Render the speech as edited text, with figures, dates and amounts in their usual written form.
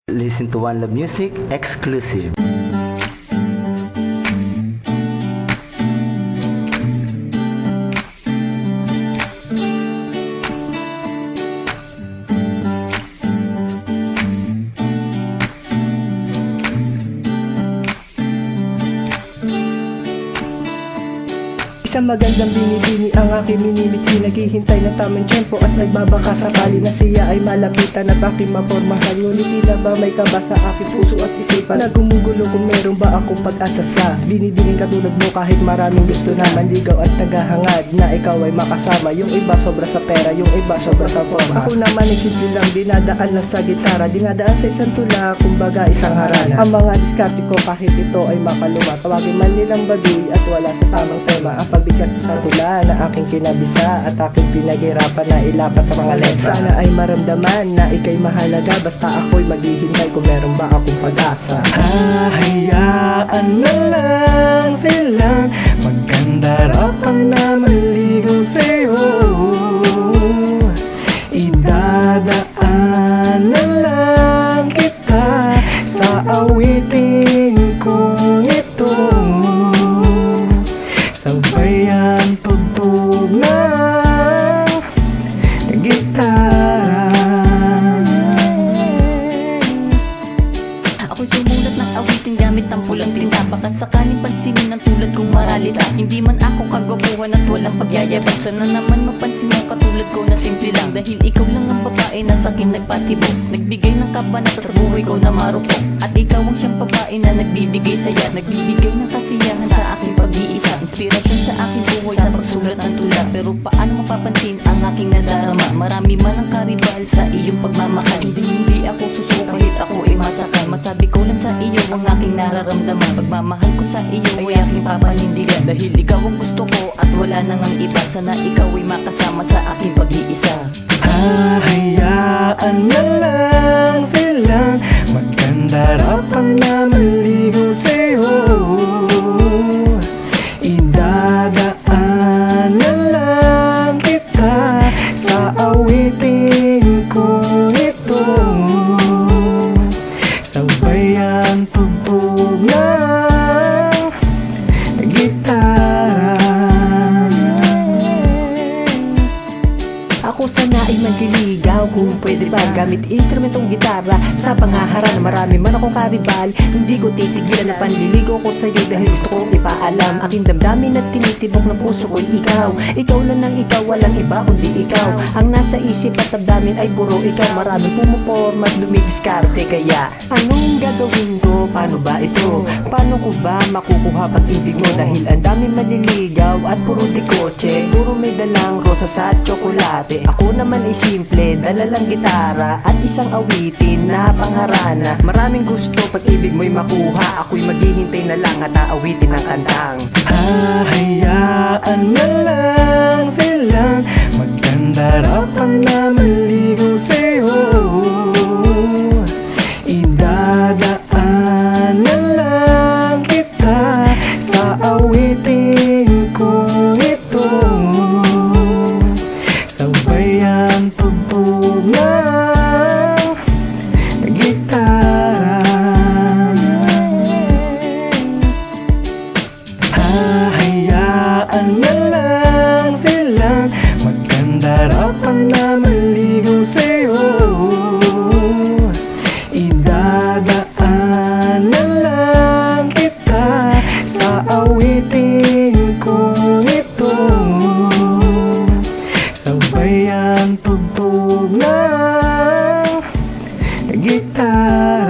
Listen to One Love Music exclusive. Isang magandang binibini ang aking minimithi. Naghihintay ng tamang tiyempo at nagbabaka sakali na siya ay malapitan at aking mapormahan. Ngunit tila ba may kaba sa aking puso at isipan na gumugulo kung meron ba akong pag-asa sa binibining katulad mo. Kahit maraming gusto na manligaw at tagahangad na ikaw ay makasama. Yung iba sobra sa pera, yung iba sobra sa forma. Ako naman ay simple lang, dinadaan lang sa gitara, dinadaan sa isang tula, kumbaga isang harana. Ang mga diskarte ko kahit ito ay makaluma, tawagin man nilang baduy at wala sa tamang tema. Ang pagbigas sa tula na aking kinabisa at aking pinaghirapan na ilapat ang mga letra. Sana ay maramdaman na ika'y mahalaga, basta ako'y maghihintay kung meron ba akong pag-asa. Hahayaan na lang silang magkandarapan na maligaw sa'yo. Idadaan na lang kita sa awitin kong ito. Sabayan tugtog ng gitara. Ako'y sumulat ng awitin gamit ang pulang tinta. Baka sakaling pansinin ng tulad kong maralita. Hindi man ako kagwapuhan at walang pagyayabang. Sana naman mapansin mo katulad ko na simple lang. Dahil ikaw lang ang babae na sa'kin nagpatibok, nagbigay ng kabanata sa buhay ko na marupok. At ikaw ang siyang babae na nagbibigay saya, nagbibigay ng kasiyahan sa aking pag-iisa, inspirasyon sa aking buhay sa pagsulat ng tula. Pero paano mapapansin ang aking nadarama? Marami man ang karibal sa iyong pagmamahal. Hindi ako susuko kahit ako ay masakal. Masabi ko lang sa iyo ang aking nararamdaman. Pagmamahal ko sa iyo ay aking papanindigan. Dahil ikaw ang gusto ko at wala nang ang iba. Sana ikaw ay makasama sa aking pag-iisa. Hahayaan na lang silang magkandarapan na maligaw sa'yo. Idadaan na lang kita sa awitin kong ito. Sabayan tugtog ng gitara. Ako sana ay magliligaw kung pwede ba gamit instrumentong gitara. Sa panghaharap na marami man akong karibal, hindi ko titigilan na panliligaw ko sa'yo dahil gusto kong ipaalam aking damdamin at tinitibok ng puso ko'y ikaw. Ikaw lang ang ikaw, walang iba kundi ikaw. Ang nasa isip at damdamin ay puro ikaw. Maraming pumuporma at dumidiskarte, kaya anong gagawin ko? Paano ba ito? Paano ko ba makukuha pag-ibig mo? Dahil ang daming manliligaw at puro di kotse, puro may dalang rosas at tsokolate. Ako naman ay simple, dala lang gitara at isang awitin na pangharana. Maraming gusto pag-ibig mo'y makuha, ako'y maghihintay na lang at aawitin ng kantang. Hahayaan na lang silang magkandarapan na maligaw sa'yo. Idadaan na lang kita sa awitin kong ito. Sabayan tugtog ng gitara. Hahayaan na lang silang magkandarapan na maligaw sa'yo. Idadaan na lang kita sa awitin kong ito. Sabayan tugtog ng gitara.